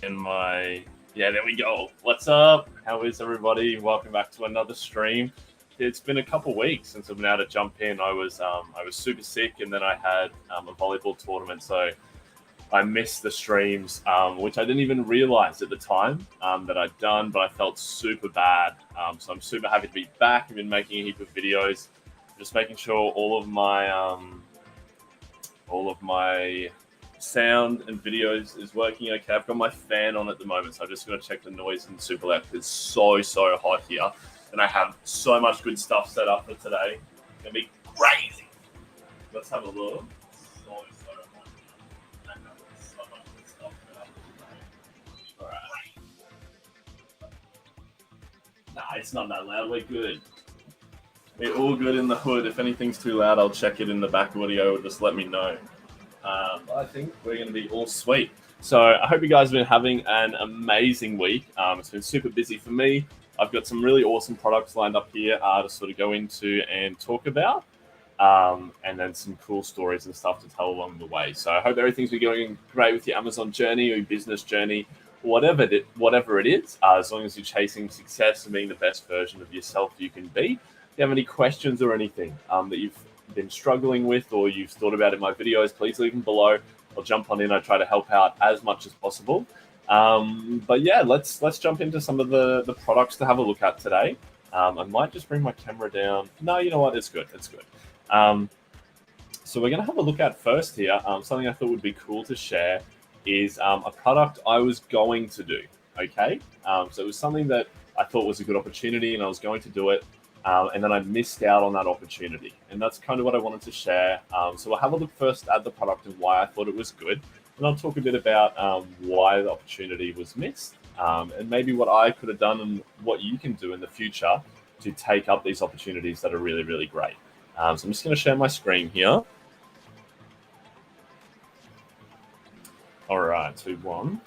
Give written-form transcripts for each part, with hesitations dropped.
Yeah, there we go. What's up? How is everybody? Welcome back to another stream. It's been a couple weeks since I've been able to jump in. I was super sick, and then I had a volleyball tournament, so I missed the streams, which I didn't even realize at the time that I'd done, but I felt super bad. So I'm super happy to be back. I've been making a heap of videos, just making sure all of my sound and videos is working okay. I've got my fan on at the moment, so I'm just going to check the noise in super loud because it's so hot here, and I have so much good stuff set up for today. It's gonna be crazy. Let's have a look. So hot here. I have so much good stuff set up for today. All right. Nah, it's not that loud. We're good. We're all good in the hood. If anything's too loud, I'll check it in the back audio. Just let me know. I think we're going to be all sweet. So I hope you guys have been having an amazing week. It's been super busy for me. I've got some really awesome products lined up here to sort of go into and talk about, and then some cool stories and stuff to tell along the way. So I hope everything's been going great with your Amazon journey or your business journey, whatever it is, as long as you're chasing success and being the best version of yourself you can be. If you have any questions or anything that you've been struggling with or you've thought about in my videos, please leave them below. I'll jump on in. I try to help out as much as possible. But yeah, let's jump into some of the products to have a look at today. I might just bring my camera down. No, you know what? It's good. It's good. So we're going to have a look at first here. Something I thought would be cool to share is a product I was going to do. Okay, so it was something that I thought was a good opportunity, and I was going to do it. And then I missed out on that opportunity. And that's kind of what I wanted to share. So we'll have a look first at the product and why I thought it was good. And I'll talk a bit about why the opportunity was missed, and maybe what I could have done and what you can do in the future to take up these opportunities that are really great. So I'm just going to share my screen here. All right, 2-1.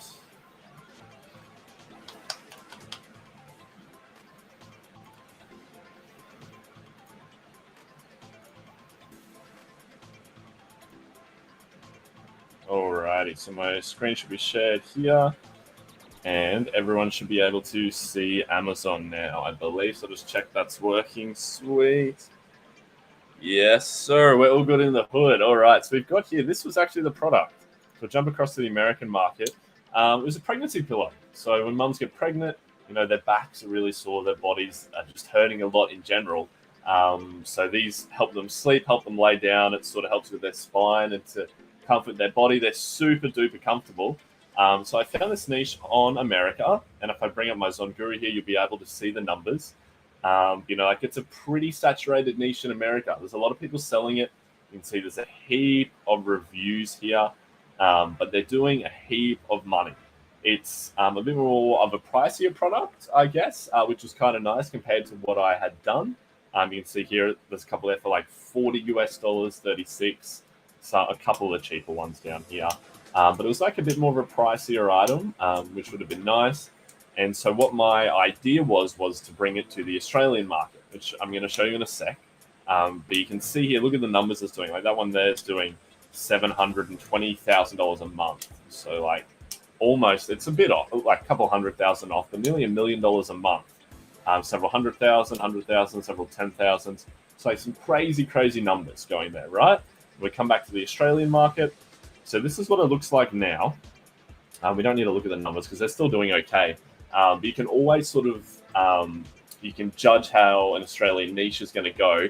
Alrighty, so my screen should be shared here, and everyone should be able to see Amazon now, I believe. So just check that's working. Sweet. Yes, sir. We're all good in the hood. All right, so we've got here, this was actually the product. So we'll jump across to the American market. It was a pregnancy pillow. So when mums get pregnant, their backs are really sore, their bodies are just hurting a lot in general. So these help them sleep, help them lay down. It sort of helps with their spine and to comfort their body. They're super duper comfortable. So I found this niche on America, and if I bring up my Zonguru here, you'll be able to see the numbers. Like it's a pretty saturated niche in America. There's a lot of people selling it. You can see there's a heap of reviews here, but they're doing a heap of money. It's a bit more of a pricier product, I guess, which was kind of nice compared to what I had done. You can see here there's a couple there for like $40 US, 36. So a couple of the cheaper ones down here. But it was like a bit more of a pricier item, which would have been nice. And so what my idea was to bring it to the Australian market, which I'm going to show you in a sec. But you can see here, look at the numbers it's doing. Like that one there is doing $720,000 a month. So like almost, it's a bit off, like a couple $100,000 off, but nearly $1 million a month. Several $100,000, several $10,000. So like some crazy numbers going there, right? We come back to the Australian market. So this is what it looks like now. We don't need to look at the numbers because they're still doing okay. But you can always sort of, you can judge how an Australian niche is going to go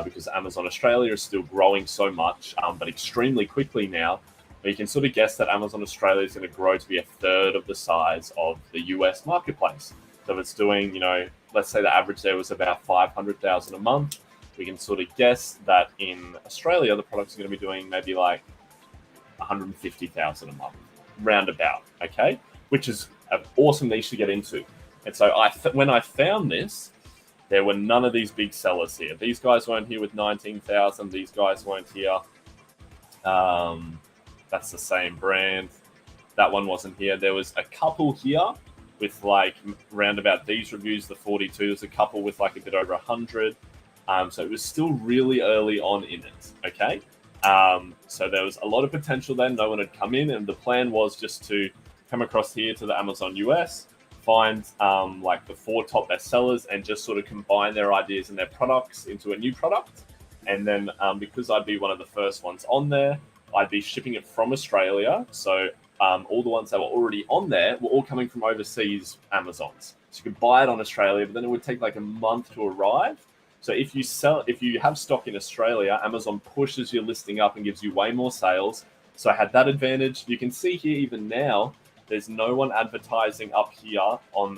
because Amazon Australia is still growing so much, but extremely quickly now. But you can sort of guess that Amazon Australia is going to grow to be a third of the size of the US marketplace. So if it's doing, let's say the average there was about $500,000 a month. We can sort of guess that in Australia, the product's going to be doing maybe like $150,000 a month, roundabout, okay? Which is an awesome niche to get into. And so when I found this, there were none of these big sellers here. These guys weren't here with 19,000. These guys weren't here. That's the same brand. That one wasn't here. There was a couple here with like roundabout these reviews, the 42. There's a couple with like a bit over 100. So it was still really early on in it, okay? So there was a lot of potential then. No one had come in, and the plan was just to come across here to the Amazon US, find like the 4 top bestsellers and just sort of combine their ideas and their products into a new product. And then because I'd be one of the first ones on there, I'd be shipping it from Australia. So all the ones that were already on there were all coming from overseas Amazons. So you could buy it on Australia, but then it would take like a month to arrive. So if you have stock in Australia, Amazon pushes your listing up and gives you way more sales. So I had that advantage. You can see here even now, there's no one advertising up here on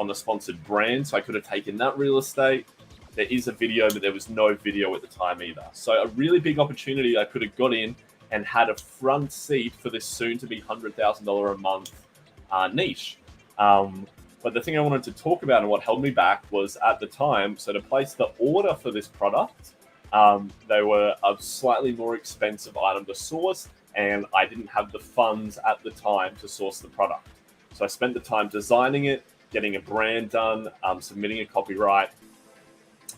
the sponsored brand. So I could have taken that real estate. There is a video, but there was no video at the time either. So a really big opportunity I could have got in and had a front seat for this soon-to-be $100,000 a month niche. But the thing I wanted to talk about and what held me back was at the time, so to place the order for this product, they were a slightly more expensive item to source, and I didn't have the funds at the time to source the product. So I spent the time designing it, getting a brand done, submitting a copyright,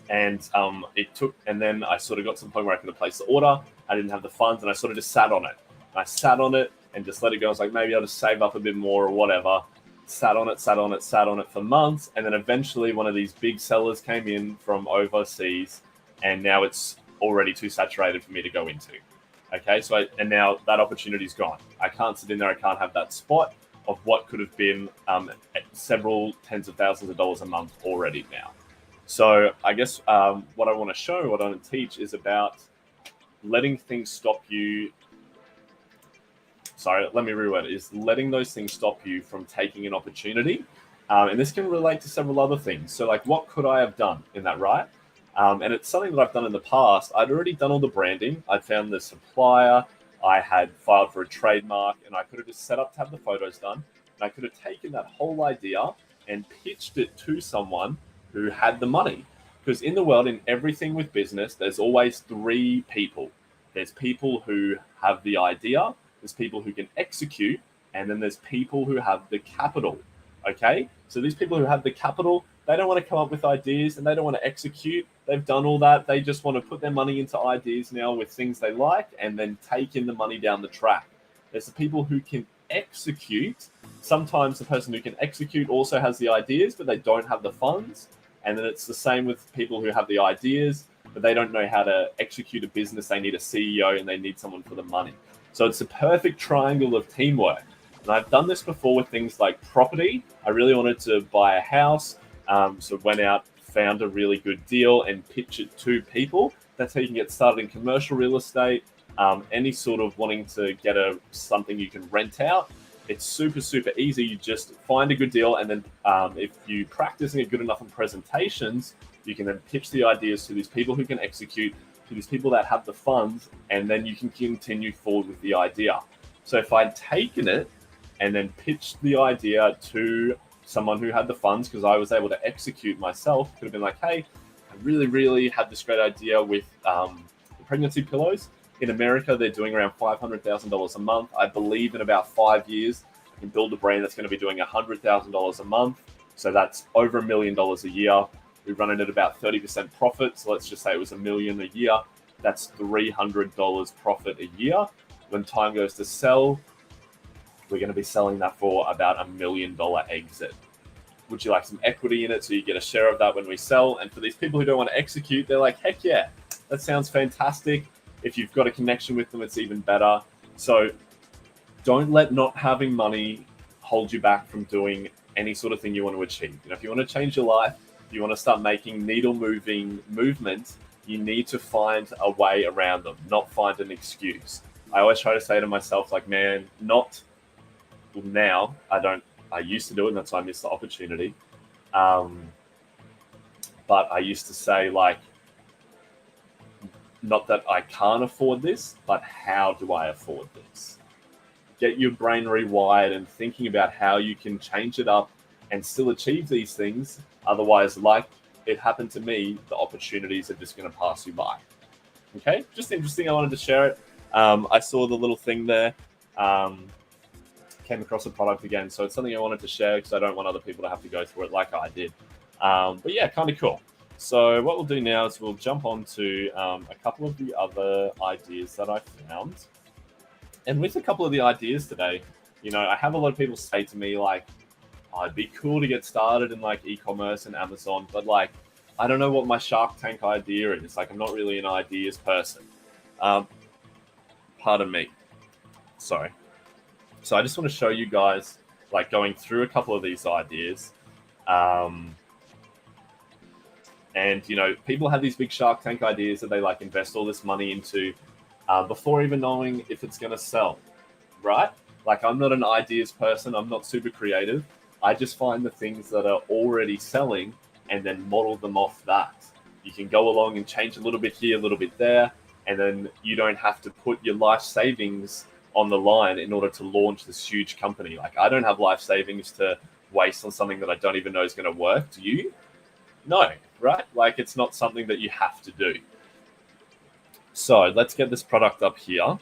and then I sort of got to the point where I could have placed the order. I didn't have the funds, and I sort of just sat on it. I sat on it and just let it go. I was like, maybe I'll just save up a bit more or whatever. Sat on it for months, and then eventually one of these big sellers came in from overseas, and now it's already too saturated for me to go into. Okay, so now that opportunity's gone. I can't sit in there. I can't have that spot of what could have been several tens of thousands of dollars a month already now. So I guess what I want to show, what I want to teach is about letting things stop you. Sorry, let me reword it. Is letting those things stop you from taking an opportunity. And this can relate to several other things. So like, what could I have done in that, right? And it's something that I've done in the past. I'd already done all the branding. I'd found the supplier. I had filed for a trademark, and I could have just set up to have the photos done. And I could have taken that whole idea and pitched it to someone who had the money. Because in the world, in everything with business, there's always 3 people. There's people who have the idea, there's people who can execute, and then there's people who have the capital. Okay? So these people who have the capital, they don't want to come up with ideas and they don't want to execute. They've done all that. They just want to put their money into ideas now with things they like and then take in the money down the track. There's the people who can execute. Sometimes the person who can execute also has the ideas, but they don't have the funds. And then it's the same with people who have the ideas, but they don't know how to execute a business. They need a CEO and they need someone for the money. So it's a perfect triangle of teamwork. And I've done this before with things like property. I really wanted to buy a house. So went out, found a really good deal and pitched it to people. That's how you can get started in commercial real estate. Any sort of wanting to get something you can rent out. It's super, super easy. You just find a good deal, and then if you practicing it good enough in presentations, you can then pitch the ideas to these people who can execute, to these people that have the funds, and then you can continue forward with the idea. So if I'd taken it and then pitched the idea to someone who had the funds, because I was able to execute myself, could have been like, hey, I really, really had this great idea with the pregnancy pillows. In America, they're doing around $500,000 a month. I believe in about 5 years, I can build a brand that's going to be doing $100,000 a month. So that's over $1 million a year. We run it at about 30% profit. So let's just say it was $1 million a year. That's $300 profit a year. When time goes to sell, we're going to be selling that for about $1 million exit. Would you like some equity in it so you get a share of that when we sell? And for these people who don't want to execute, they're like, heck yeah, that sounds fantastic. If you've got a connection with them, it's even better. So don't let not having money hold you back from doing any sort of thing you want to achieve. If you want to change your life, if you want to start making needle-moving movements, you need to find a way around them, not find an excuse. I always try to say to myself, like, man, not now. I used to do it, and that's why I missed the opportunity. But I used to say, like, not that I can't afford this, but how do I afford this? Get your brain rewired and thinking about how you can change it up and still achieve these things. Otherwise, like it happened to me, the opportunities are just going to pass you by. Okay, just interesting. I wanted to share it. I saw the little thing there. Came across the product again. So it's something I wanted to share because I don't want other people to have to go through it like I did. But yeah, kind of cool. So what we'll do now is we'll jump on to a couple of the other ideas that I found. And with a couple of the ideas today, I have a lot of people say to me like, oh, it'd be cool to get started in like e-commerce and Amazon, but like, I don't know what my Shark Tank idea is. Like, I'm not really an ideas person. Um, Pardon me. Sorry. So I just want to show you guys, like, going through a couple of these ideas. Um, and, people have these big Shark Tank ideas that they, like, invest all this money into before even knowing if it's going to sell, right? Like, I'm not an ideas person. I'm not super creative. I just find the things that are already selling and then model them off that. You can go along and change a little bit here, a little bit there, and then you don't have to put your life savings on the line in order to launch this huge company. Like, I don't have life savings to waste on something that I don't even know is going to work. Do you? No, right? Like, it's not something that you have to do. So let's get this product up here.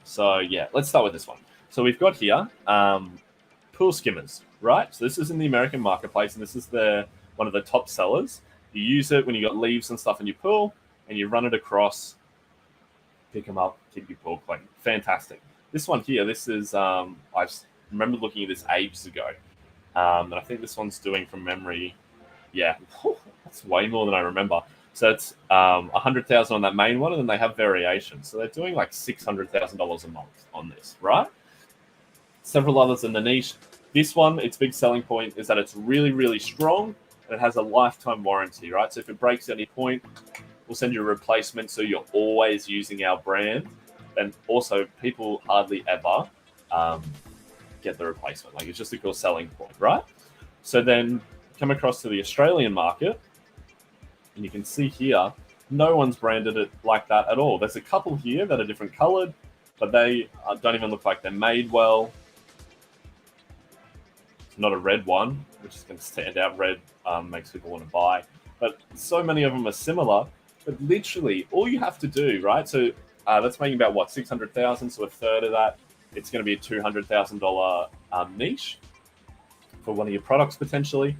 So yeah, let's start with this one. So we've got here pool skimmers, right? So this is in the American marketplace, and this is one of the top sellers. You use it when you got leaves and stuff in your pool, and you run it across, pick them up, keep your pool clean. Fantastic. This one here, this is I remember looking at this ages ago, and I think this one's doing from memory. Yeah, that's way more than I remember. So it's 100,000 on that main one, and then they have variations. So they're doing like $600,000 a month on this, right? Several others in the niche. This one, its big selling point is that it's really, really strong, and it has a lifetime warranty, right? So if it breaks at any point, we'll send you a replacement, so you're always using our brand. And also, people hardly ever get the replacement. Like, it's just a cool selling point, right? So then come across to the Australian market, and you can see here, no one's branded it like that at all. There's a couple here that are different colored, but they don't even look like they're made well. It's not a red one, which is going to stand out. Red makes people want to buy. But so many of them are similar. But literally, all you have to do, right? So that's making about, what, 600,000, so a third of that. It's going to be a $200,000 niche for one of your products, potentially.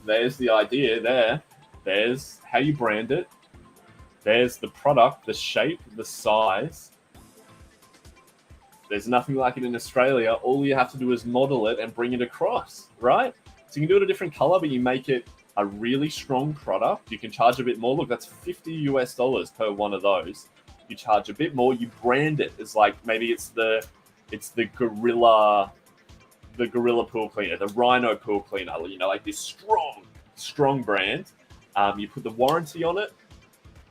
There's the idea there. There's how you brand it. There's the product, the shape, the size. There's nothing like it in Australia. All you have to do is model it and bring it across, right? So you can do it a different color, but you make it a really strong product. You can charge a bit more. Look, that's $50 per one of those. You charge a bit more. You brand it as like, maybe it's the gorilla pool cleaner, the rhino pool cleaner, like this strong brand. You put the warranty on it.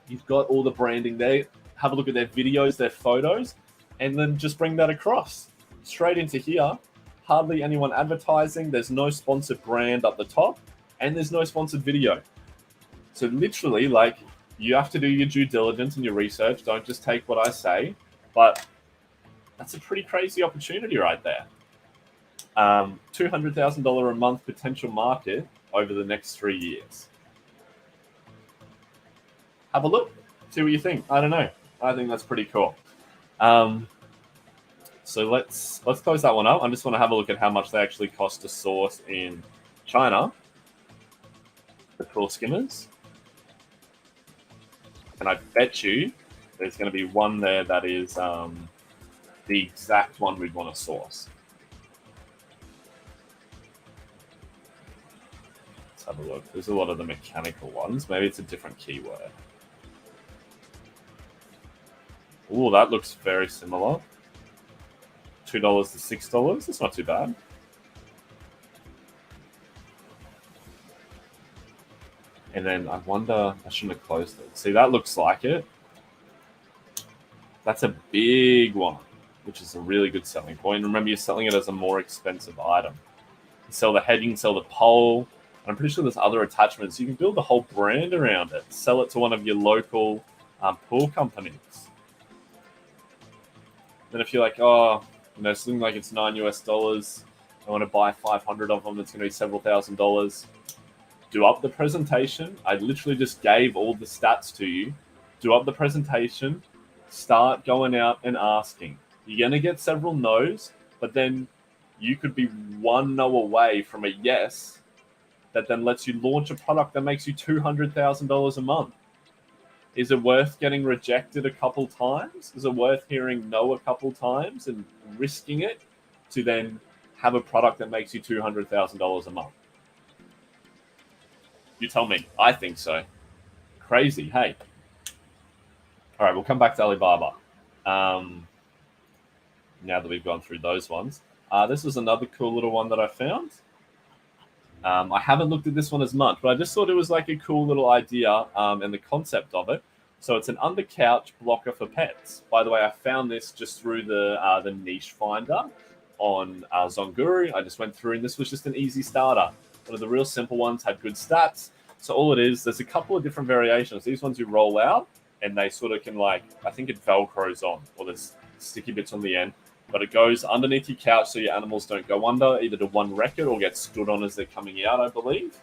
You've got all the branding there. Have a look at their videos, their photos, and then just bring that across straight into here. Hardly anyone advertising. There's no sponsored brand up the top, and there's no sponsored video. So literally, like, you have to do your due diligence and your research. Don't just take what I say, but that's a pretty crazy opportunity right there. $200,000 a month potential market over the next 3 years. Have a look, see what you think. I don't know. I think that's pretty cool. So let's close that one up. I just want to have a look at how much they actually cost to source in China. The pool skimmers. And I bet you there's going to be one there that is the exact one we'd want to source. Let's have a look. There's a lot of the mechanical ones. Maybe it's a different keyword. Ooh, that looks very similar. $2 to $6. That's not too bad. And then I wonder, I shouldn't have closed it. See, that looks like it. That's a big one, which is a really good selling point. Remember, you're selling it as a more expensive item. You sell the head, you can sell the pole. I'm pretty sure there's other attachments. You can build the whole brand around it. Sell it to one of your local pool companies. Then if you're like, oh, something like it's $9, I want to buy 500 of them, it's going to be several $1,000s. Do up the presentation. I literally just gave all the stats to you. Do up the presentation. Start going out and asking. You're going to get several no's, but then you could be one no away from a yes that then lets you launch a product that makes you $200,000 a month. Is it worth getting rejected a couple times? Is it worth hearing no a couple times and risking it to then have a product that makes you $200,000 a month? You tell me. I think so. Crazy. Hey. All right, we'll come back to Alibaba. Now that we've gone through those ones. This was another cool little one that I found. I haven't looked at this one as much, but I just thought it was like a cool little idea and the concept of it. So it's an under-couch blocker for pets. By the way, I found this just through the niche finder on Zonguru. I just went through, and this was just an easy starter. One of the real simple ones, had good stats. So all it is, there's a couple of different variations. These ones you roll out, and they sort of can, like, I think it Velcros on, or there's sticky bits on the end. But it goes underneath your couch so your animals don't go under, either to one wreck it or get stood on as they're coming out, I believe.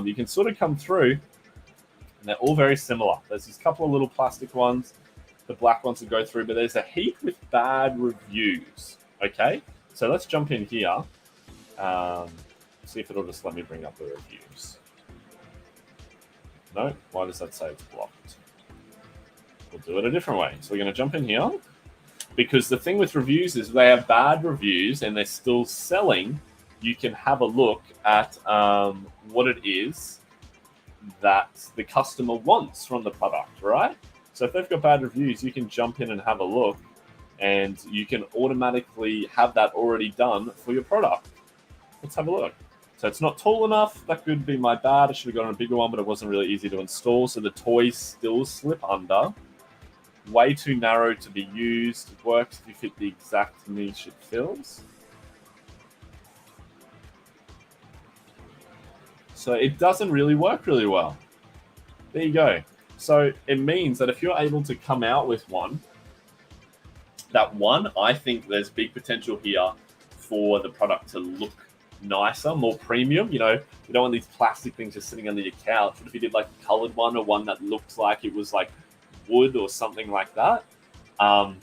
You can sort of come through, and they're all very similar. There's these couple of little plastic ones, the black ones will go through, but there's a heap with bad reviews, okay? So let's jump in here, see if it'll just let me bring up the reviews. No, why does that say it's blocked? We'll do it a different way. So we're going to jump in here. Because the thing with reviews is they have bad reviews and they're still selling. You can have a look at what it is that the customer wants from the product, right? So if they've got bad reviews, you can jump in and have a look, and you can automatically have that already done for your product. Let's have a look. So it's not tall enough. That could be my bad. I should have gotten a bigger one, but it wasn't really easy to install. So the toys still slip under. Way too narrow to be used. It works if you fit the exact niche it fills. So it doesn't really work really well. There you go. So it means that if you're able to come out with one, I think there's big potential here for the product to look nicer, more premium. You know, you don't want these plastic things just sitting under your couch. But if you did like a colored one, or one that looks like it was like wood or something like that, and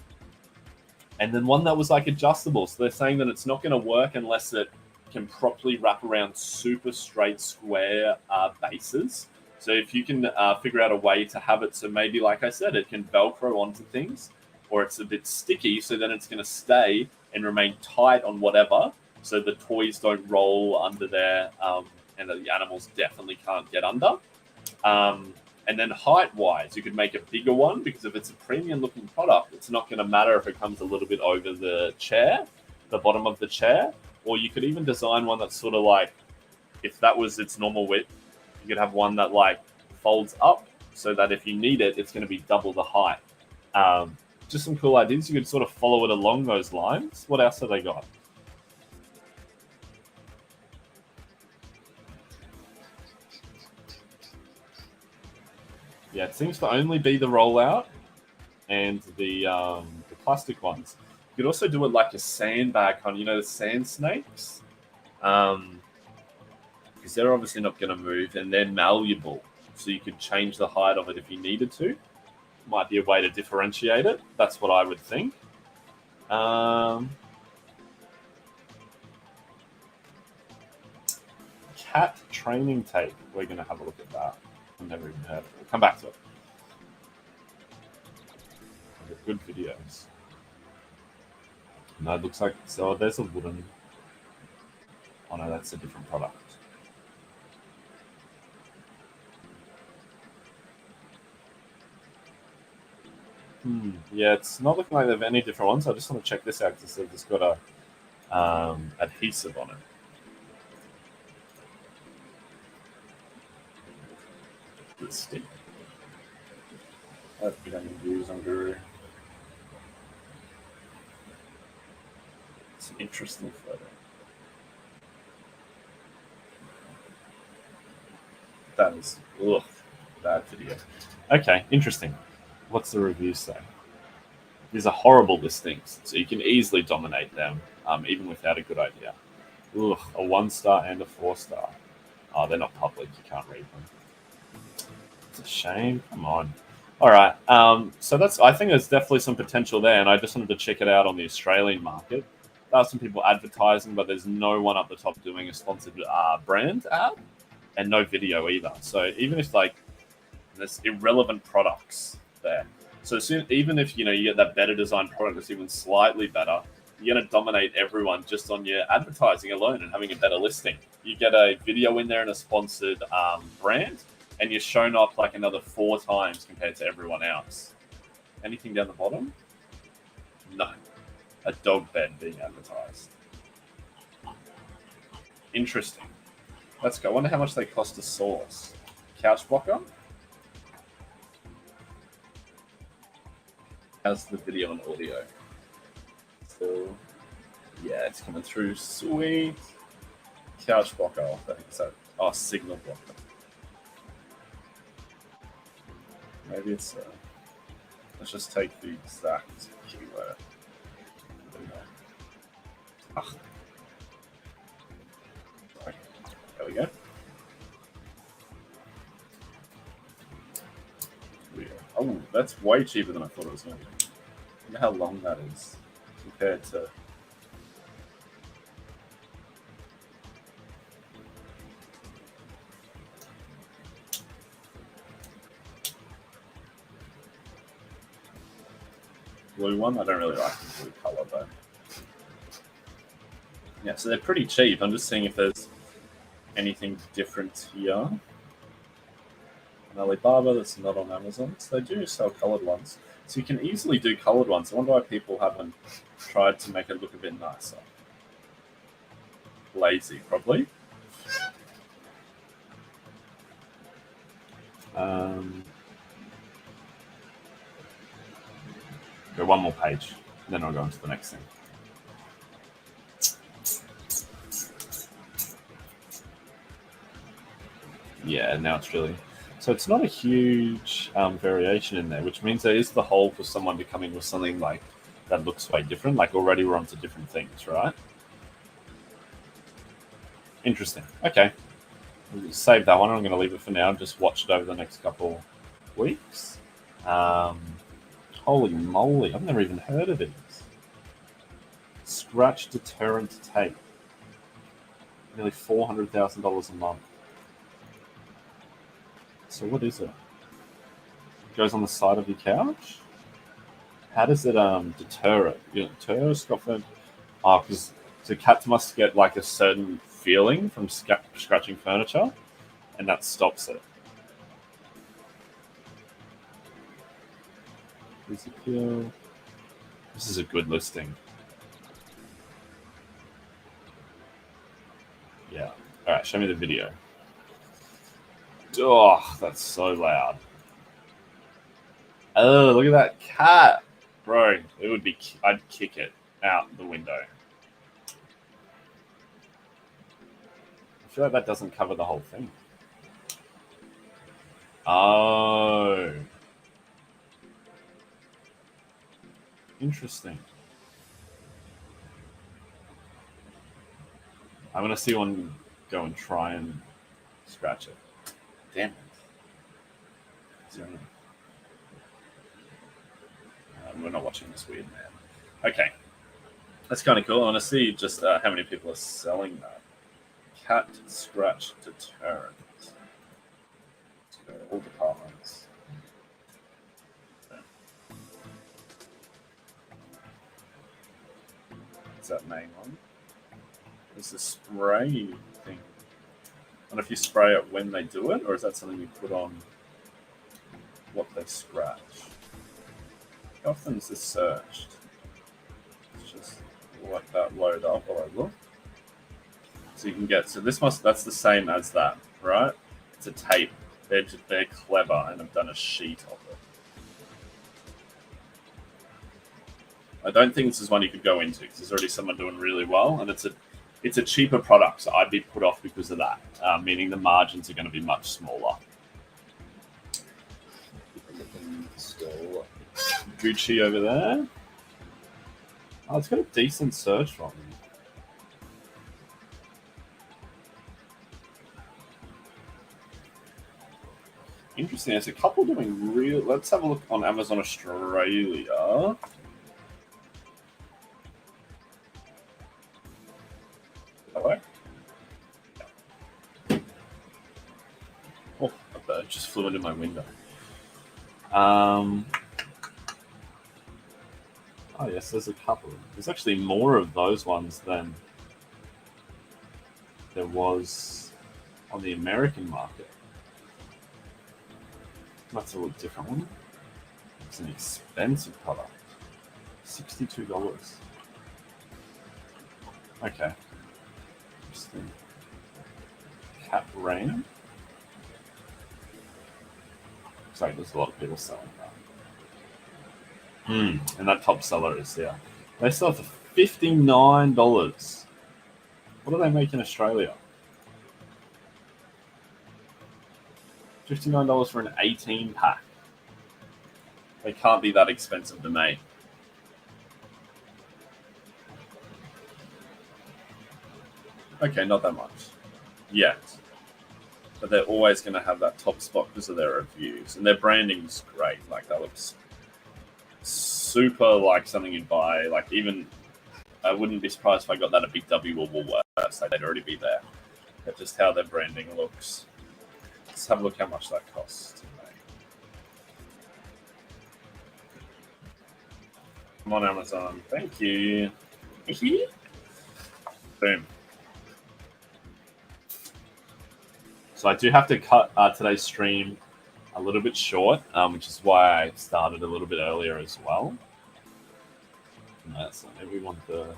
then one that was like adjustable. So they're saying that it's not going to work unless it can properly wrap around super straight square bases. So if you can figure out a way to have it so maybe, like I said, it can Velcro onto things, or it's a bit sticky, so then it's going to stay and remain tight on whatever, so the toys don't roll under there, and the animals definitely can't get under. And then height-wise, you could make a bigger one, because if it's a premium-looking product, it's not going to matter if it comes a little bit over the chair, the bottom of the chair. Or you could even design one that's sort of like, if that was its normal width, you could have one that like folds up so that if you need it, it's going to be double the height. Just some cool ideas. You could sort of follow it along those lines. What else have they got? Yeah, it seems to only be the rollout and the plastic ones. You could also do it like a sandbag kind of, you know, the sand snakes, because they're obviously not going to move, and they're malleable, so you could change the height of it if you needed to. Might be a way to differentiate it. That's what I would think. Cat training tape. We're going to have a look at that. I've never even heard of it. We'll come back to it. Good videos. No, it looks like, so there's a wooden, oh no, that's a different product. Yeah, it's not looking like they have any different ones. I just want to check this out to see if it's got a adhesive on it. Good stick. I hope we don't use on Guru. It's an interesting photo. That is, bad video. Okay, interesting. What's the review say? These are horrible listings, so you can easily dominate them, even without a good idea. A 1-star and a 4-star. Oh, they're not public. You can't read them. It's a shame. Come on. All right. So I think there's definitely some potential there, and I just wanted to check it out on the Australian market. There are some people advertising, but there's no one up the top doing a sponsored brand ad, and no video either. So even if like There's irrelevant products there. So even if you get that better design product that's even slightly better, you're going to dominate everyone just on your advertising alone and having a better listing. You get a video in there and a sponsored brand, and you're shown off like another 4 times compared to everyone else. Anything down the bottom? No. A dog bed being advertised. Interesting. Let's go. I wonder how much they cost to source. Couch blocker? How's the video and audio? So, yeah, it's coming through. Sweet. Couch blocker, I think so. Oh, signal blocker. Maybe it's. Let's just take the exact keyword. Ah. Sorry. There we go. Oh, that's way cheaper than I thought it was going to be. I wonder how long that is compared to. Blue one? I don't really like the blue color though. Yeah, so they're pretty cheap. I'm just seeing if there's anything different here. An Alibaba that's not on Amazon. So they do sell colored ones. So you can easily do colored ones. I wonder why people haven't tried to make it look a bit nicer. Lazy, probably. Go one more page, then I'll go on to the next thing. Yeah, now it's really... So it's not a huge variation in there, which means there is the hole for someone to come in with something like that looks way different. Like already we're onto different things, right? Interesting. Okay. We'll save that one. I'm going to leave it for now and just watch it over the next couple weeks. Holy moly, I've never even heard of these. Scratch deterrent tape. Nearly $400,000 a month. So what is it? It goes on the side of your couch? How does it deter it? Deter Scotland? Oh, because the cat must get like a certain feeling from scratching furniture, and that stops it. This is a good listing. Yeah. All right, show me the video. Oh, that's so loud. Oh, look at that cat. Bro, it would be... I'd kick it out the window. I feel like that doesn't cover the whole thing. Oh. Interesting. I'm going to see one go and try and scratch it. Damn it. We're not watching this weird man. Okay. That's kind of cool. I want to see just how many people are selling that. Cat scratch deterrent. Let's go to all departments. Is that main one? There's the spray thing. I wonder if you spray it when they do it, or is that something you put on what they scratch? How often is this searched? Let's just let that load up while I look. So you can get, so that's the same as that, right? It's a tape. They're clever and have done a sheet of it. I don't think this is one you could go into because there's already someone doing really well, and it's a cheaper product, so I'd be put off because of that, meaning the margins are going to be much smaller. Gucci over there. Oh, it's got a decent search volume. Interesting. There's a couple doing real... Let's have a look on Amazon Australia. Hello? Oh, a bird just flew into my window. Oh yes, there's a couple. There's actually more of those ones than there was on the American market. That's a little different one. It's an expensive product. $62. Okay. Interesting. Cat Rain. Looks like there's a lot of people selling that. And that top seller is, yeah. They sell for $59. What do they make in Australia? $59 for an 18 pack. They can't be that expensive to make. Okay, not that much yet. But they're always going to have that top spot because of their reviews. And their branding's great. Like, that looks super like something you'd buy. Like, even I wouldn't be surprised if I got that at Big W or Woolworths. Like, they'd already be there. But just how their branding looks. Let's have a look how much that costs to make. Come on, Amazon. Thank you. Boom. So I do have to cut today's stream a little bit short, which is why I started a little bit earlier as well. And that's maybe we want the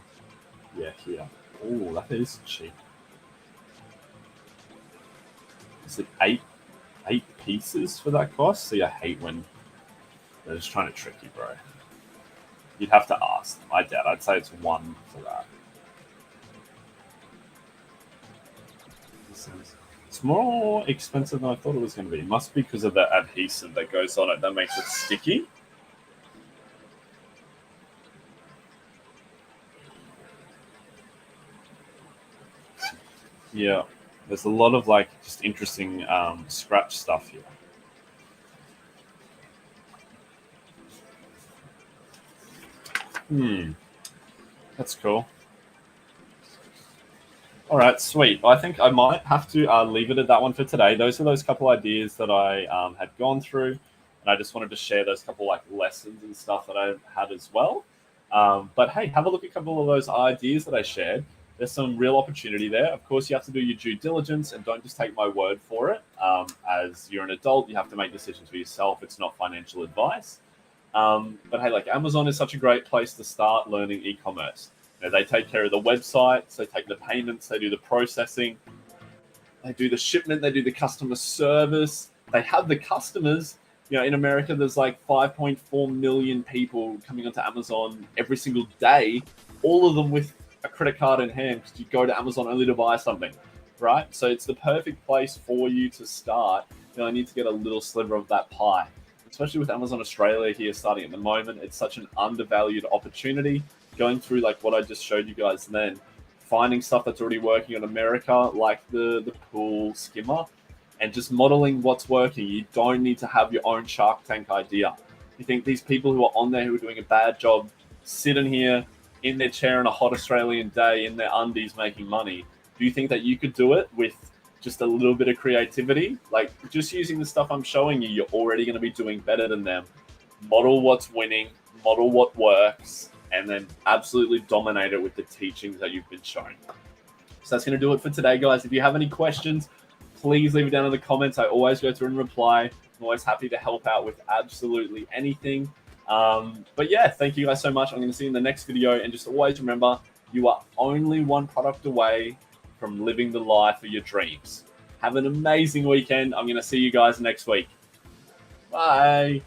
here. Oh, that is cheap. Is it eight pieces for that cost? See, I hate when they're just trying to trick you, bro. You'd have to ask them. I doubt. I'd say it's one for that. It's more expensive than I thought it was going to be. It must be because of the adhesive that goes on it that makes it sticky. Yeah, there's a lot of like just interesting scratch stuff here. That's cool. All right, sweet. I think I might have to leave it at that one for today. Those are those couple ideas that I had gone through, and I just wanted to share those couple like lessons and stuff that I had as well. But hey, have a look at a couple of those ideas that I shared. There's some real opportunity there. Of course, you have to do your due diligence and don't just take my word for it. As you're an adult, you have to make decisions for yourself. It's not financial advice. But hey, like Amazon is such a great place to start learning e-commerce. You know, they take care of the websites, they take the payments, they do the processing, they do the shipment, they do the customer service. They have the customers. You know, in America, there's like 5.4 million people coming onto Amazon every single day, all of them with a credit card in hand because you go to Amazon only to buy something, right? So it's the perfect place for you to start. You know, I need to get a little sliver of that pie, especially with Amazon Australia here starting at the moment. It's such an undervalued opportunity. Going through like what I just showed you guys then, finding stuff that's already working in America, like the pool skimmer, and just modeling what's working. You don't need to have your own Shark Tank idea. You think these people who are on there who are doing a bad job, sitting here in their chair on a hot Australian day in their undies making money, do you think that you could do it with just a little bit of creativity? Like, just using the stuff I'm showing you, you're already going to be doing better than them. Model what's winning, model what works, and then absolutely dominate it with the teachings that you've been shown. So that's going to do it for today, guys. If you have any questions, please leave it down in the comments. I always go through and reply. I'm always happy to help out with absolutely anything. But yeah, thank you guys so much. I'm going to see you in the next video. And just always remember, you are only one product away from living the life of your dreams. Have an amazing weekend. I'm going to see you guys next week. Bye.